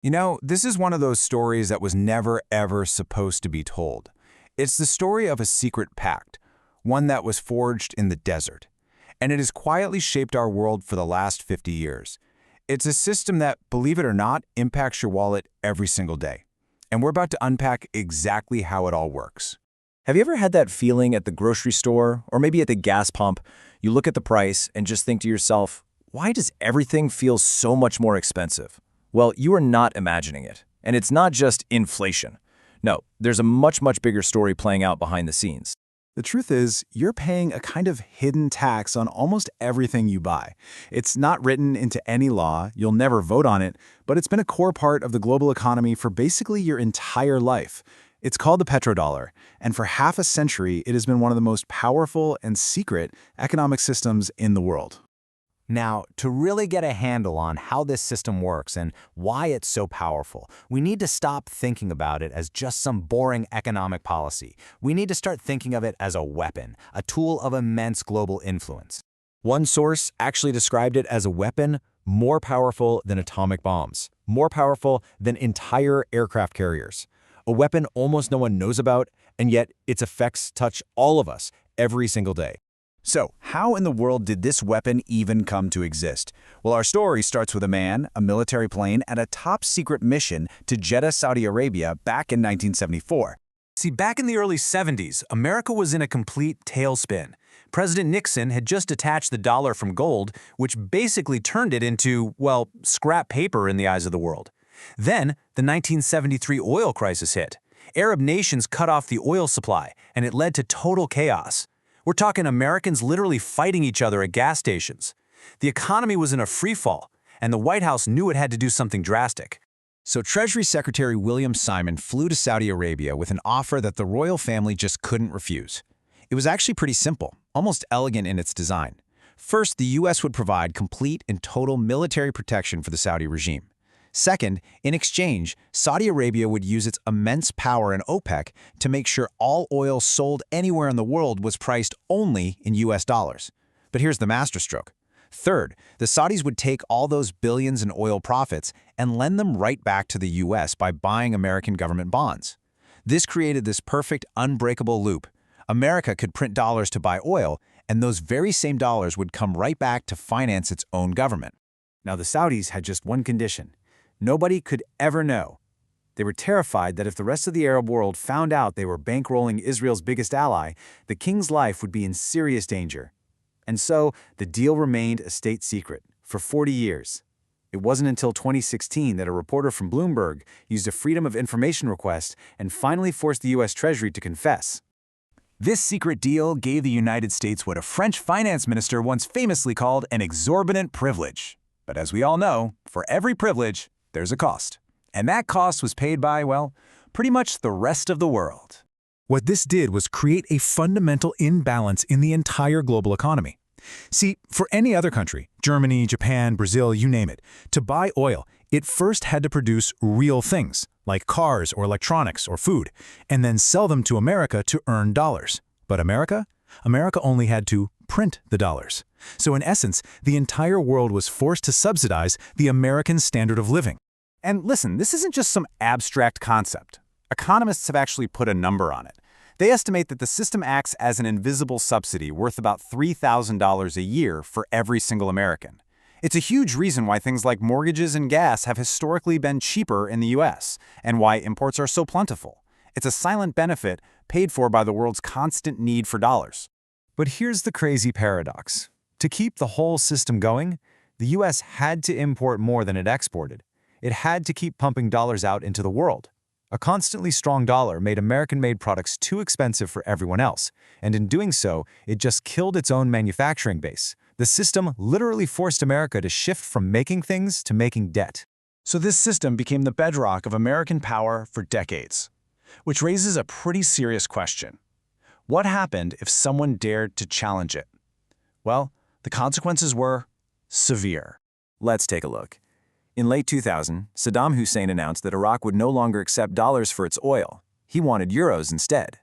You know, this is one of those stories that was never ever supposed to be told. It's the story of a secret pact, one that was forged in the desert. And it has quietly shaped our world for the last 50 years. It's a system that, believe it or not, impacts your wallet every single day. And we're about to unpack exactly how it all works. Have you ever had that feeling at the grocery store or maybe at the gas pump? You look at the price and just think to yourself, why does everything feel so much more expensive? Well, you are not imagining it. And it's not just inflation. No, there's a much bigger story playing out behind the scenes. The truth is, you're paying a kind of hidden tax on almost everything you buy. It's not written into any law, you'll never vote on it, but it's been a core part of the global economy for basically your entire life. It's called the petrodollar, and for half a century, it has been one of the most powerful and secret economic systems in the world. Now, to really get a handle on how this system works and why it's so powerful, we need to stop thinking about it as just some boring economic policy. We need to start thinking of it as a weapon, a tool of immense global influence. One source actually described it as a weapon more powerful than atomic bombs, more powerful than entire aircraft carriers. A weapon almost no one knows about, and yet its effects touch all of us every single day. So, how in the world did this weapon even come to exist? Well, our story starts with a man, a military plane, and a top-secret mission to Jeddah, Saudi Arabia back in 1974. See, back in the early 70s, America was in a complete tailspin. President Nixon had just detached the dollar from gold, which basically turned it into, well, scrap paper in the eyes of the world. Then, the 1973 oil crisis hit. Arab nations cut off the oil supply, and it led to total chaos. We're talking Americans literally fighting each other at gas stations. The economy was in a freefall, and the White House knew it had to do something drastic. So Treasury Secretary William Simon flew to Saudi Arabia with an offer that the royal family just couldn't refuse. It was actually pretty simple, almost elegant in its design. First, the U.S. would provide complete and total military protection for the Saudi regime. Second, in exchange, Saudi Arabia would use its immense power in OPEC to make sure all oil sold anywhere in the world was priced only in US dollars. But here's the masterstroke. Third, the Saudis would take all those billions in oil profits and lend them right back to the US by buying American government bonds. This created this perfect, unbreakable loop. America could print dollars to buy oil, and those very same dollars would come right back to finance its own government. Now, the Saudis had just one condition. Nobody could ever know. They were terrified that if the rest of the Arab world found out they were bankrolling Israel's biggest ally, the king's life would be in serious danger. And so, the deal remained a state secret for 40 years. It wasn't until 2016 that a reporter from Bloomberg used a Freedom of Information request and finally forced the U.S. Treasury to confess. This secret deal gave the United States what a French finance minister once famously called an exorbitant privilege. But as we all know, for every privilege, there's a cost. And that cost was paid by, well, pretty much the rest of the world. What this did was create a fundamental imbalance in the entire global economy. See, for any other country, Germany, Japan, Brazil, you name it, to buy oil, it first had to produce real things, like cars or electronics or food, and then sell them to America to earn dollars. But America only had to print the dollars. So in essence, the entire world was forced to subsidize the American standard of living. And listen, this isn't just some abstract concept. Economists have actually put a number on it. They estimate that the system acts as an invisible subsidy worth about $3,000 a year for every single American. It's a huge reason why things like mortgages and gas have historically been cheaper in the U.S., and why imports are so plentiful. It's a silent benefit paid for by the world's constant need for dollars. But here's the crazy paradox. To keep the whole system going, the U.S. had to import more than it exported. It had to keep pumping dollars out into the world. A constantly strong dollar made American-made products too expensive for everyone else, and in doing so, it just killed its own manufacturing base. The system literally forced America to shift from making things to making debt. So this system became the bedrock of American power for decades. Which raises a pretty serious question. What happened if someone dared to challenge it? Well, the consequences were severe. Let's take a look. In late 2000, Saddam Hussein announced that Iraq would no longer accept dollars for its oil. He wanted euros instead.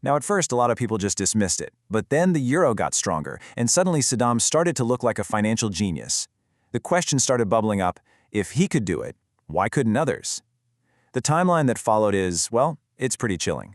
Now, at first, a lot of people just dismissed it, but then the euro got stronger, and suddenly Saddam started to look like a financial genius. The question started bubbling up, if he could do it, Why couldn't others? The timeline that followed is, well, it's pretty chilling.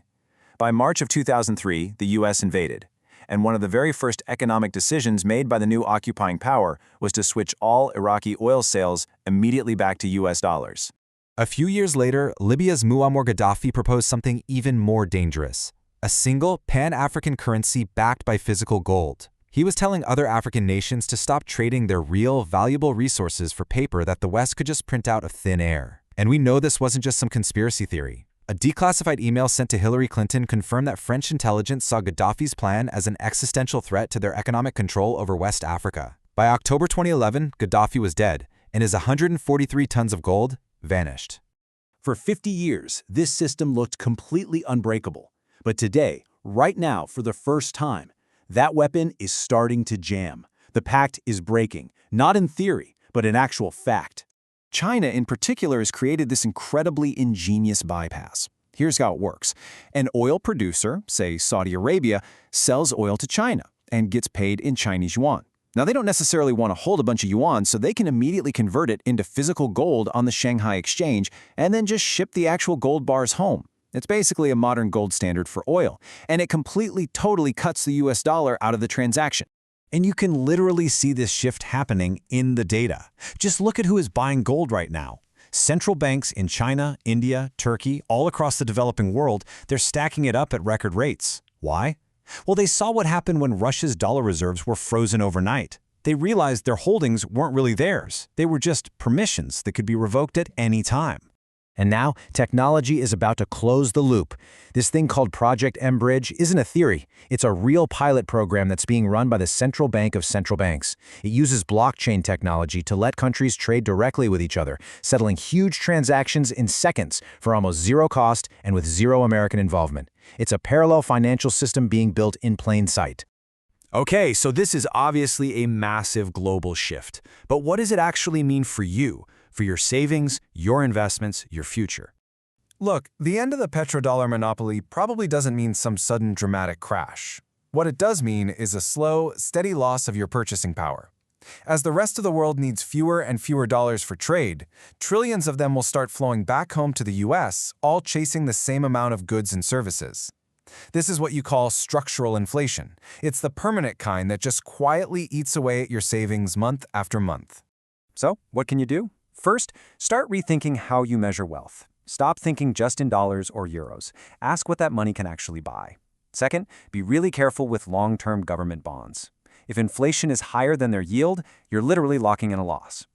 By March of 2003, the U.S. invaded, and one of the very first economic decisions made by the new occupying power was to switch all Iraqi oil sales immediately back to U.S. dollars. A few years later, Libya's Muammar Gaddafi proposed something even more dangerous: a single pan-African currency backed by physical gold. He was telling other African nations to stop trading their real, valuable resources for paper that the West could just print out of thin air. And we know this wasn't just some conspiracy theory. A declassified email sent to Hillary Clinton confirmed that French intelligence saw Gaddafi's plan as an existential threat to their economic control over West Africa. By October 2011, Gaddafi was dead, and his 143 tons of gold vanished. For 50 years, this system looked completely unbreakable. But today, right now, for the first time, that weapon is starting to jam. The pact is breaking, not in theory, but in actual fact. China, in particular, has created this incredibly ingenious bypass. Here's how it works. An oil producer, say Saudi Arabia, sells oil to China and gets paid in Chinese yuan. Now, they don't necessarily want to hold a bunch of yuan, so they can immediately convert it into physical gold on the Shanghai Exchange and then just ship the actual gold bars home. It's basically a modern gold standard for oil, and it completely, totally cuts the US dollar out of the transaction. And you can literally see this shift happening in the data. Just look at who is buying gold right now. Central banks in China, India, Turkey, all across the developing world, they're stacking it up at record rates. Why? Well, they saw what happened when Russia's dollar reserves were frozen overnight. They realized their holdings weren't really theirs. They were just permissions that could be revoked at any time. And now, technology is about to close the loop. This thing called Project M-Bridge isn't a theory. It's a real pilot program that's being run by the Central Bank of Central Banks. It uses blockchain technology to let countries trade directly with each other, settling huge transactions in seconds for almost zero cost and with zero American involvement. It's a parallel financial system being built in plain sight. Okay, so this is obviously a massive global shift. But what does it actually mean for you? For your savings, your investments, your future? Look, the end of the petrodollar monopoly probably doesn't mean some sudden dramatic crash. What it does mean is a slow, steady loss of your purchasing power. As the rest of the world needs fewer and fewer dollars for trade, trillions of them will start flowing back home to the US, all chasing the same amount of goods and services. This is what you call structural inflation. It's the permanent kind that just quietly eats away at your savings month after month. So, what can you do? First, start rethinking how you measure wealth. Stop thinking just in dollars or euros. Ask what that money can actually buy. Second, be really careful with long-term government bonds. If inflation is higher than their yield, you're literally locking in a loss.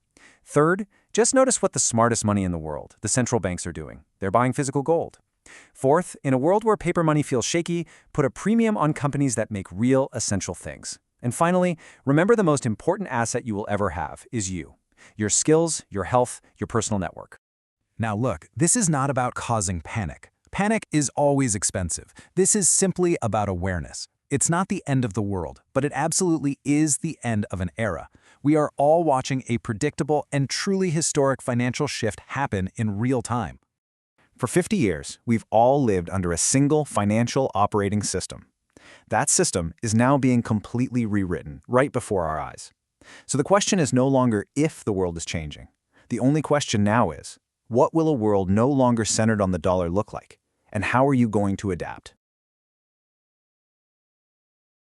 Third, just notice what the smartest money in the world, the central banks, are doing. They're buying physical gold. Fourth, in a world where paper money feels shaky, put a premium on companies that make real, essential things. And finally, remember the most important asset you will ever have is you. Your skills, your health, your personal network. Now look, this is not about causing panic. Panic is always expensive. This is simply about awareness. It's not the end of the world, but it absolutely is the end of an era. We are all watching a predictable and truly historic financial shift happen in real time. For 50 years, we've all lived under a single financial operating system. That system is now being completely rewritten right before our eyes. So the question is no longer if the world is changing. The only question now is, what will a world no longer centered on the dollar look like? And how are you going to adapt?